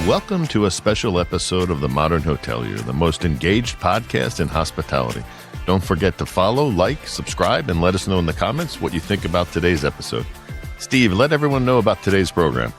Welcome to a special episode of The Modern Hotelier, the most engaged podcast in hospitality. Don't forget to follow, like, subscribe, and let us know in the comments what you think about today's episode. Steve, let everyone know about today's program.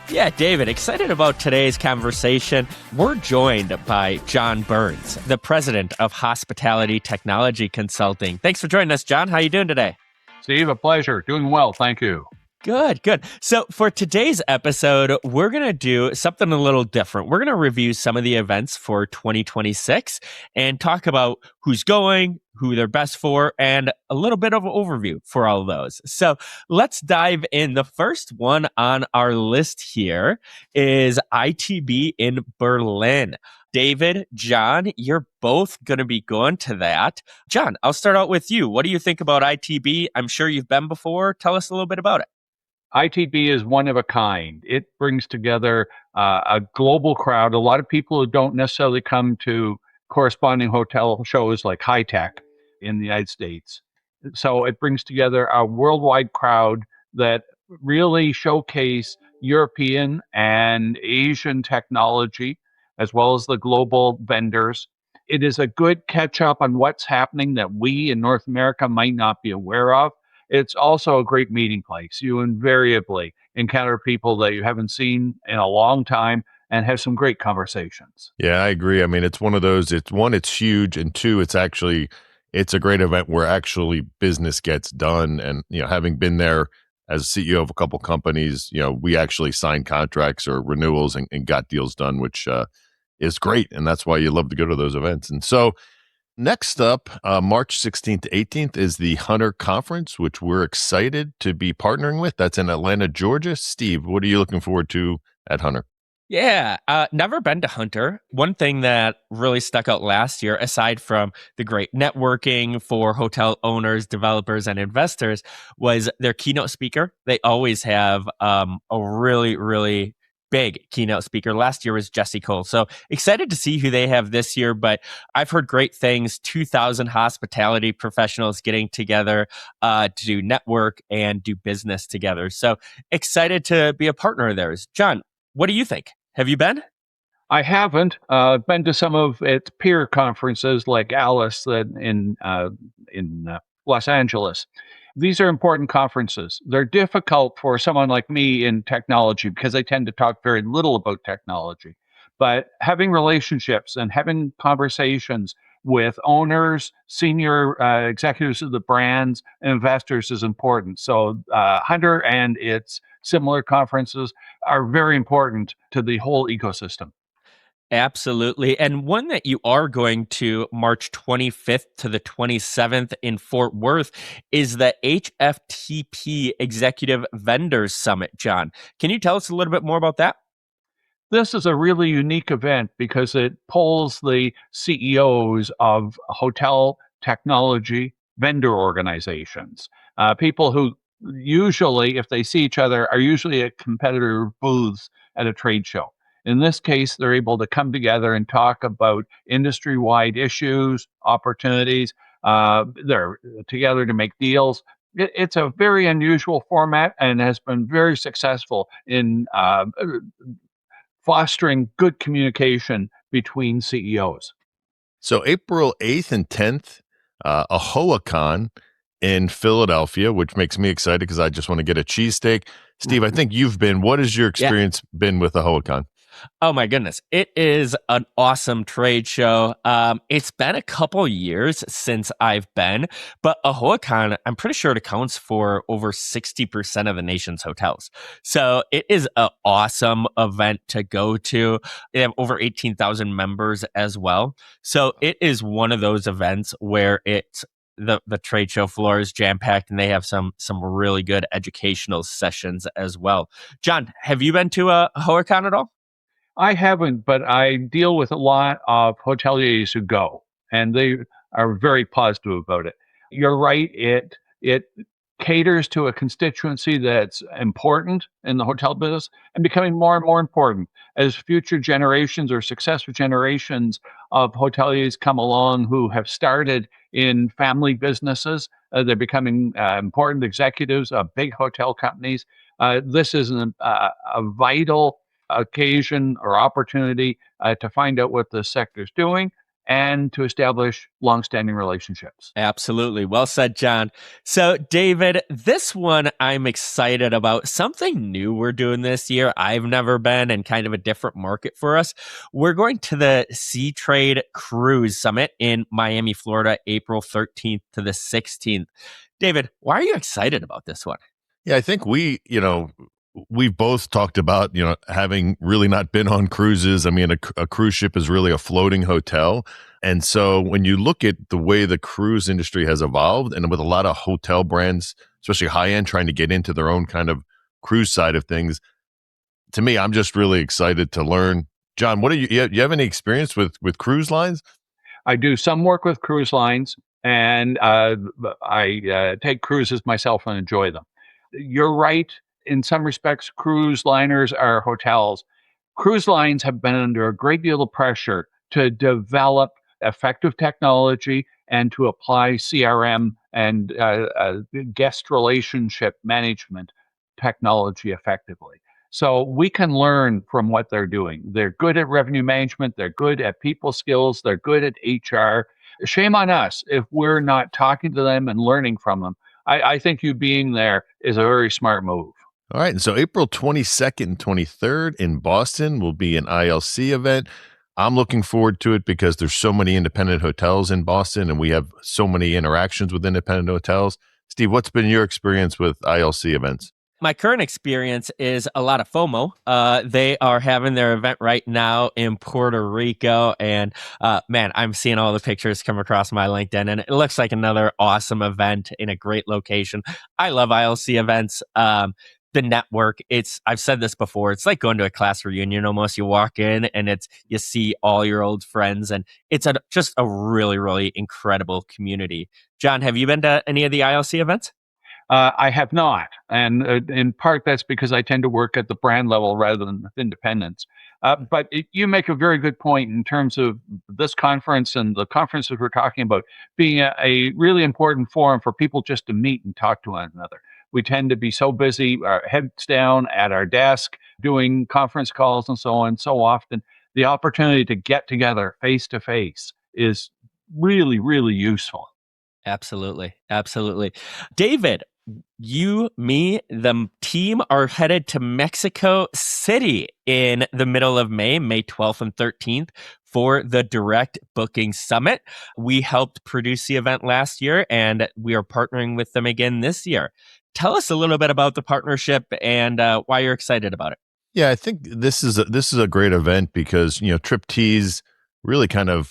Yeah, David, excited about today's conversation. We're joined by John Burns, the president of Hospitality Technology Consulting. Thanks for joining us, John. How are you doing today? Steve, a pleasure. Doing well. Thank you. Good. So for today's episode, we're going to do something a little different. We're going to review some of the events for 2026 and talk about who's going, who they're best for, and a little bit of an overview for all of those. So let's dive in. The first one on our list here is ITB in Berlin. David, John, you're both going to be going to that. John, I'll start out with you. What do you think about ITB? I'm sure you've been before. Tell us a little bit about it. ITB is one of a kind. It brings together a global crowd. A lot of people who don't necessarily come to corresponding hotel shows like HITEC in the United States. So it brings together a worldwide crowd that really showcase European and Asian technology, as well as the global vendors. It is a good catch up on what's happening that we in North America might not be aware of. It's also a great meeting place. You invariably encounter people that you haven't seen in a long time and have some great conversations. Yeah, I agree. I mean, it's one of those, it's huge, and two, it's a great event where actually business gets done. And, having been there as CEO of a couple companies, we actually signed contracts or renewals and got deals done, which is great. And that's why you love to go to those events. And so next up, March 16th to 18th is the Hunter Conference, which we're excited to be partnering with. That's in Atlanta, Georgia. Steve, what are you looking forward to at Hunter? Yeah, never been to Hunter. One thing that really stuck out last year, aside from the great networking for hotel owners, developers, and investors, was their keynote speaker. They always have a really, really big keynote speaker. Last year was Jesse Cole. So excited to see who they have this year, but I've heard great things. 2,000 hospitality professionals getting together to do network and do business together. So excited to be a partner of theirs. John, what do you think? Have you been? I haven't. Been to some of its peer conferences like Alice in Los Angeles. These are important conferences. They're difficult for someone like me in technology because I tend to talk very little about technology. But having relationships and having conversations with owners, senior executives of the brands, and investors is important. So Hunter and its similar conferences are very important to the whole ecosystem. Absolutely. And one that you are going to March 25th to the 27th in Fort Worth is the HFTP Executive Vendor Summit. John, can you tell us a little bit more about that? This is a really unique event because it pulls the CEOs of hotel technology vendor organizations, people who usually, if they see each other, are usually at competitor booths at a trade show. In this case, they're able to come together and talk about industry-wide issues, opportunities. They're together to make deals. It's a very unusual format and has been very successful in fostering good communication between CEOs. So April 8th and 10th, AAHOA Con in Philadelphia, which makes me excited because I just want to get a cheesesteak. Steve, I think you've been. What has your experience been with AAHOA Con? Oh my goodness. It is an awesome trade show. It's been a couple years since I've been, but AAHOA Con, I'm pretty sure it accounts for over 60% of the nation's hotels. So it is an awesome event to go to. They have over 18,000 members as well. So it is one of those events where the trade show floor is jam-packed and they have some really good educational sessions as well. John, have you been to AAHOA Con at all? I haven't, but I deal with a lot of hoteliers who go, and they are very positive about it. You're right. It caters to a constituency that's important in the hotel business and becoming more and more important as future generations or successive generations of hoteliers come along who have started in family businesses. They're becoming important executives of big hotel companies. This is a vital occasion or opportunity to find out what the sector's doing and to establish longstanding relationships. Absolutely. Well said, John. So, David, this one I'm excited about. Something new we're doing this year. I've never been, and kind of a different market for us. We're going to the Seatrade Cruise Summit in Miami, Florida, April 13th to the 16th. David, why are you excited about this one? Yeah, I think we've both talked about, having really not been on cruises. I mean, a cruise ship is really a floating hotel. And so when you look at the way the cruise industry has evolved, and with a lot of hotel brands, especially high end, trying to get into their own kind of cruise side of things, to me, I'm just really excited to learn. John, what do you have any experience with cruise lines? I do some work with cruise lines, and I take cruises myself and enjoy them. You're right. In some respects, cruise liners are hotels. Cruise lines have been under a great deal of pressure to develop effective technology and to apply CRM and guest relationship management technology effectively. So we can learn from what they're doing. They're good at revenue management, they're good at people skills, they're good at HR. Shame on us if we're not talking to them and learning from them. I think you being there is a very smart move. All right. And so April 22nd and 23rd in Boston will be an ILC event. I'm looking forward to it because there's so many independent hotels in Boston and we have so many interactions with independent hotels. Steve, what's been your experience with ILC events? My current experience is a lot of FOMO. They are having their event right now in Puerto Rico. And man, I'm seeing all the pictures come across my LinkedIn, and it looks like another awesome event in a great location. I love ILC events. The network, I've said this before, it's like going to a class reunion almost. You walk in and you see all your old friends, and it's just a really, really incredible community. John, have you been to any of the ILC events? I have not. And in part, that's because I tend to work at the brand level rather than with independents. You make a very good point in terms of this conference and the conferences we're talking about being a really important forum for people just to meet and talk to one another. We tend to be so busy, our heads down at our desk, doing conference calls and so on so often. The opportunity to get together face to face is really, really useful. Absolutely. Absolutely. David, you, me, the team are headed to Mexico City in the middle of May, May 12th and 13th for the Direct Booking Summit. We helped produce the event last year and we are partnering with them again this year. Tell us a little bit about the partnership and why you're excited about it. Yeah, I think this is a great event because, Triptease really kind of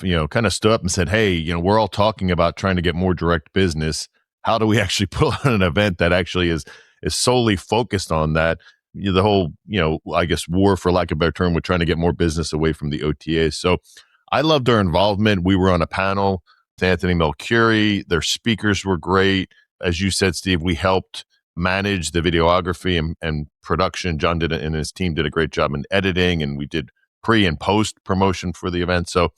stood up and said, "Hey, we're all talking about trying to get more direct business. How do we actually put on an event that actually is solely focused on that?" The whole, I guess war, for lack of a better term, with trying to get more business away from the OTAs. So I loved their involvement. We were on a panel with Anthony Melchiori. Their speakers were great. As you said, Steve, we helped manage the videography and production. John did it, and his team did a great job in editing, and we did pre and post promotion for the event. So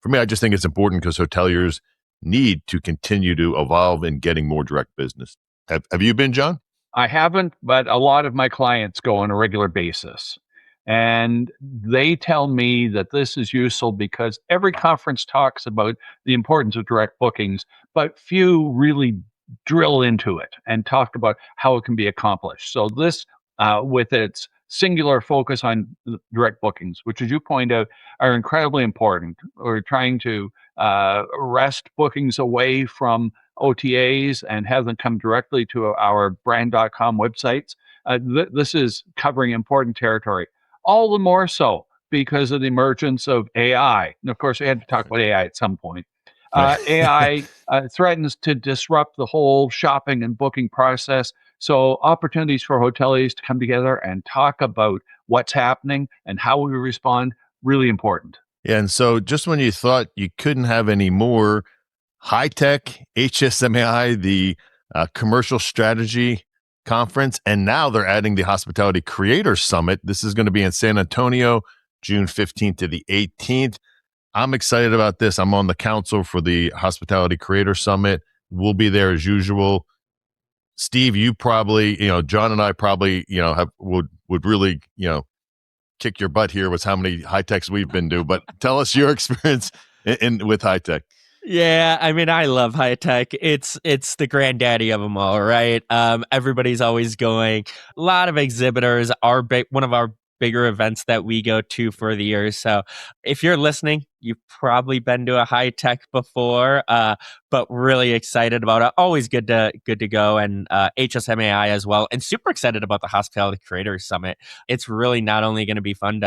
for me, I just think it's important because hoteliers need to continue to evolve in getting more direct business. Have you been, John? I haven't, but a lot of my clients go on a regular basis. And they tell me that this is useful because every conference talks about the importance of direct bookings, but few really drill into it and talk about how it can be accomplished. So this, with its singular focus on direct bookings, which, as you point out, are incredibly important. We're trying to wrest bookings away from OTAs and have them come directly to our brand.com websites. This is covering important territory. All the more so because of the emergence of AI. And of course, we had to talk about AI at some point. AI threatens to disrupt the whole shopping and booking process. So opportunities for hoteliers to come together and talk about what's happening and how we respond, really important. Yeah, and so just when you thought you couldn't have any more, HITEC, HSMAI, the Commercial Strategy Conference, and now they're adding the Hospitality Creator Summit. This is going to be in San Antonio, June 15th to the 18th. I'm excited about this. I'm on the council for the Hospitality Creator Summit. We'll be there as usual. Steve, you probably, John and I probably, would really, kick your butt here was how many HITECs we've been to. But tell us your experience with HITEC. Yeah, I mean, I love HITEC. It's the granddaddy of them all, right? Everybody's always going. A lot of exhibitors. One of our bigger events that we go to for the year. So, if you're listening, you've probably been to a HITEC before, but really excited about it. Always good to go, and HSMAI as well, and super excited about the Hospitality Creators Summit. It's really not only going to be fun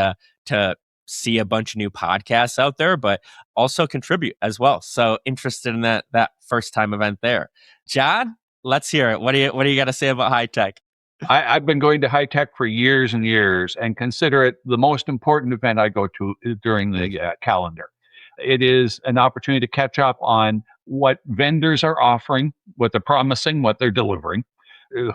to see a bunch of new podcasts out there, but also contribute as well. So interested in that first time event there. John, let's hear it. What do you got to say about HITEC? I've been going to HITEC for years and years and consider it the most important event I go to during the calendar. It is an opportunity to catch up on what vendors are offering, what they're promising, what they're delivering,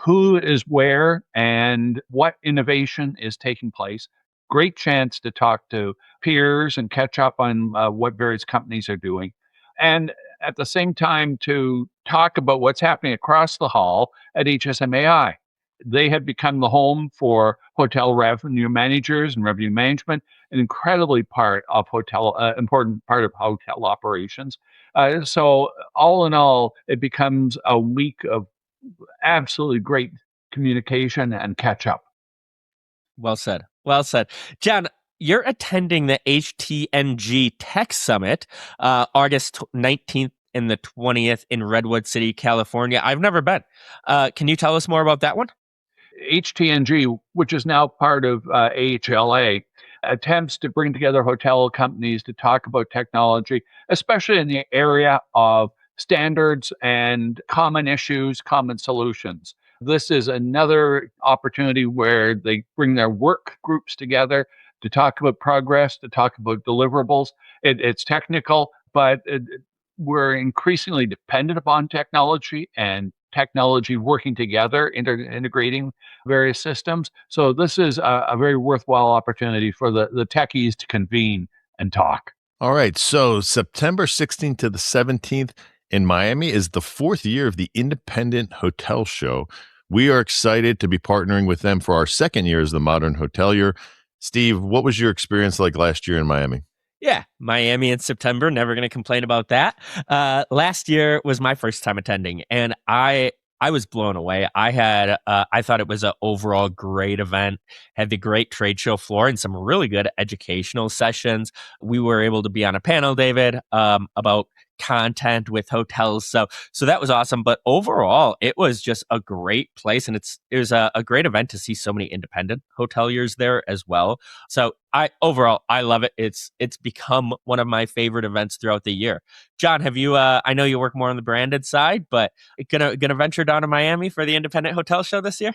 who is where, and what innovation is taking place. Great chance to talk to peers and catch up on what various companies are doing. And at the same time, to talk about what's happening across the hall at HSMAI. They have become the home for hotel revenue managers and revenue management, an incredibly important part of hotel operations. So all in all, it becomes a week of absolutely great communication and catch up. Well said. Well said. John, you're attending the HTNG Tech Summit, August 19th and the 20th in Redwood City, California. I've never been. Can you tell us more about that one? HTNG, which is now part of AHLA, attempts to bring together hotel companies to talk about technology, especially in the area of standards and common issues, common solutions. This is another opportunity where they bring their work groups together to talk about progress, to talk about deliverables. It's technical, but we're increasingly dependent upon technology and technology working together, integrating various systems. So this is a very worthwhile opportunity for the techies to convene and talk. All right. So September 16th to the 17th in Miami is the fourth year of the Independent Hotel Show. We are excited to be partnering with them for our second year as the Modern Hotelier. Steve, what was your experience like last year in Miami? Yeah, Miami in September. Never going to complain about that. Last year was my first time attending, and I was blown away. I thought it was an overall great event. Had the great trade show floor and some really good educational sessions. We were able to be on a panel, David, about content with hotels. So that was awesome. But overall, it was just a great place, and it was a great event to see so many independent hoteliers there as well. So I love it. It's become one of my favorite events throughout the year. John, have you? I know you work more on the branded side, but gonna venture down to Miami for the Independent Hotel Show this year?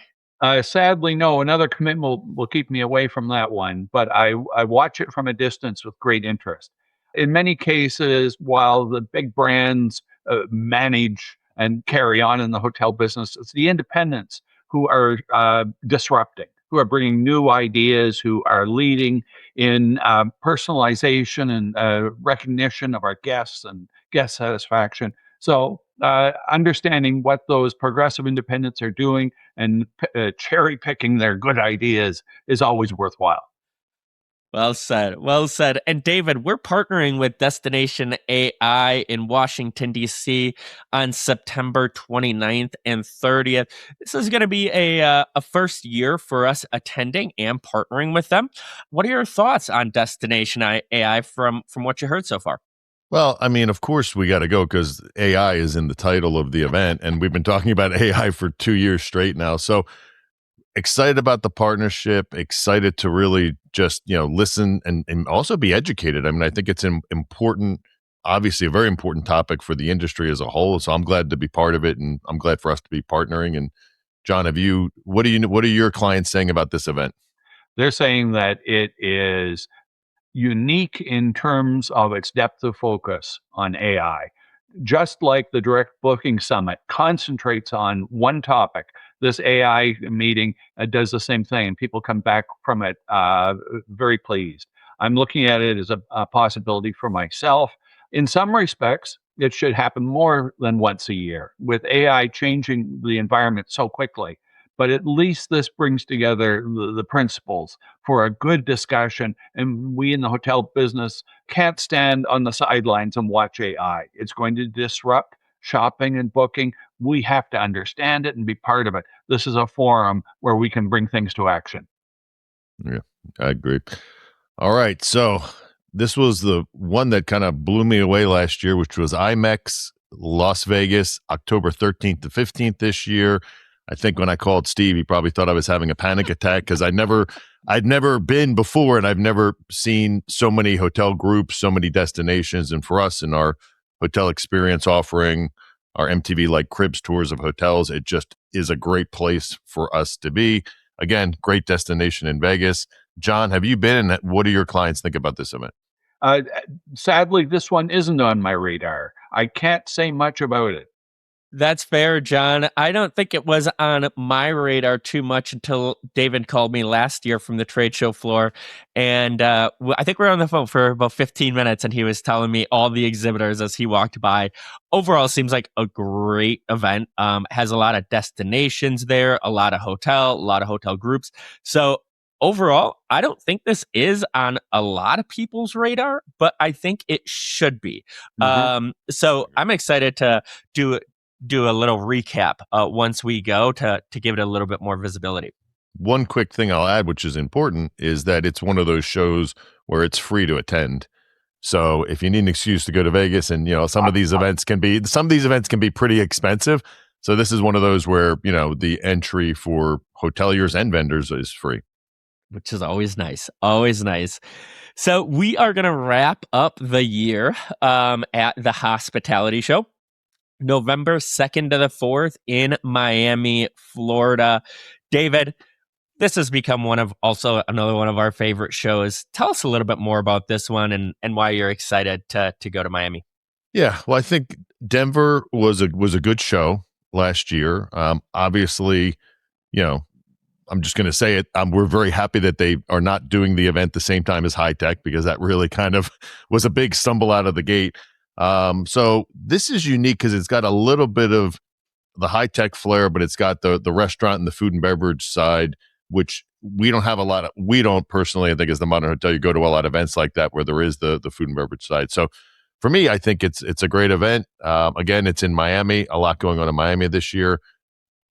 Sadly, no. Another commitment will keep me away from that one, but I watch it from a distance with great interest. In many cases, while the big brands manage and carry on in the hotel business, it's the independents who are disrupting, who are bringing new ideas, who are leading in personalization and recognition of our guests and guest satisfaction. So, understanding what those progressive independents are doing and cherry picking their good ideas is always worthwhile. Well said. Well said. And David, we're partnering with Destination AI in Washington, D.C. on September 29th and 30th. This is going to be a first year for us attending and partnering with them. What are your thoughts on Destination AI from what you heard so far? Well, I mean, of course, we got to go because AI is in the title of the event, and we've been talking about AI for 2 years straight now. So excited about the partnership, excited to really just, listen and also be educated. I mean, I think it's an important, obviously a very important topic for the industry as a whole. So I'm glad to be part of it, and I'm glad for us to be partnering. And John, what are your clients saying about this event? They're saying that it is unique in terms of its depth of focus on AI. Just like the Direct Booking Summit concentrates on one topic, this AI meeting does the same thing, and people come back from it very pleased. I'm looking at it as a possibility for myself. In some respects, it should happen more than once a year, with AI changing the environment so quickly. but at least this brings together the principles for a good discussion. And we in the hotel business can't stand on the sidelines and watch AI. It's going to disrupt shopping and booking. We have to understand it and be part of it. This is a forum where we can bring things to action. Yeah, I agree. All right. So this was the one that kind of blew me away last year, which was IMEX Las Vegas, October 13th to 15th this year. I think when I called Steve, he probably thought I was having a panic attack because I'd never been before, and I've never seen so many hotel groups, so many destinations. And for us in our hotel experience offering, our MTV like Cribs tours of hotels, it just is a great place for us to be. Again, great destination in Vegas. John, have you been, and what do your clients think about this event? Sadly, this one isn't on my radar. I can't say much about it. That's fair, John. I don't think it was on my radar too much until David called me last year from the trade show floor. And I think we were on the phone for about 15 minutes, and he was telling me all the exhibitors as he walked by. Overall, seems like a great event. Has a lot of destinations there, a lot of hotel groups. So overall, I don't think this is on a lot of people's radar, but I think it should be. So I'm excited to do a little recap once we go to give it a little bit more visibility. One quick thing I'll add, which is important, is that it's one of those shows where it's free to attend. So if you need an excuse to go to Vegas, and some of these events can be pretty expensive. So this is one of those where the entry for hoteliers and vendors is free, which is always nice. Always nice. So we are going to wrap up the year at the hospitality show, November 2nd to the 4th in Miami, Florida. David, this has become another one of our favorite shows. Tell us a little bit more about this one and why you're excited to go to Miami. Yeah, well, I think Denver was a good show last year. Obviously, I'm just going to say it. We're very happy that they are not doing the event the same time as HITEC, because that really kind of was a big stumble out of the gate. So this is unique because it's got a little bit of the HITEC flair, but it's got the restaurant and the food and beverage side, which we don't have a lot of. We don't personally, I think, as the Modern Hotel, you go to a lot of events like that where there is the food and beverage side. So for me, I think it's a great event. Again, it's in Miami, a lot going on in Miami this year.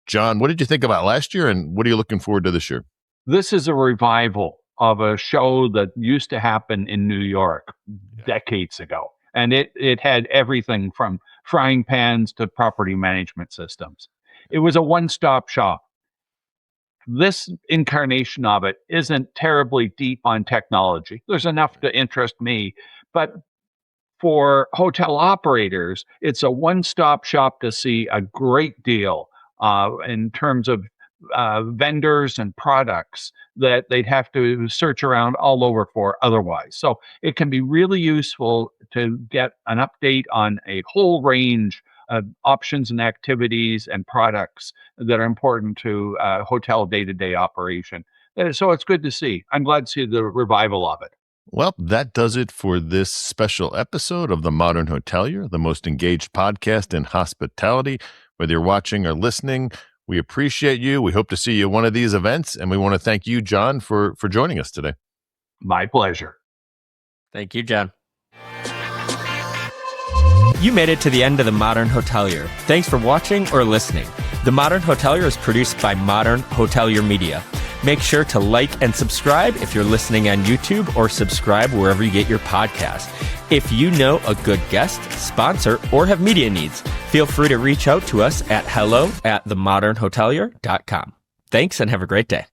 John, what did you think about last year, and what are you looking forward to this year? This is a revival of a show that used to happen in New York decades ago. And it had everything from frying pans to property management systems. It was a one-stop shop. This incarnation of it isn't terribly deep on technology. There's enough to interest me. But for hotel operators, it's a one-stop shop to see a great deal in terms of vendors and products that they'd have to search around all over for otherwise. So it can be really useful to get an update on a whole range of options and activities and products that are important to hotel day-to-day operation. So it's good to see. I'm glad to see the revival of it. Well, that does it for this special episode of The Modern Hotelier, the most engaged podcast in hospitality. Whether you're watching or listening, we appreciate you. We hope to see you at one of these events, and we want to thank you, John, for joining us today. My pleasure. Thank you, John. You made it to the end of The Modern Hotelier. Thanks for watching or listening. The Modern Hotelier is produced by Modern Hotelier Media. Make sure to like and subscribe if you're listening on YouTube, or subscribe wherever you get your podcast. If you know a good guest, sponsor, or have media needs, feel free to reach out to us at hello@themodernhotelier.com. Thanks and have a great day.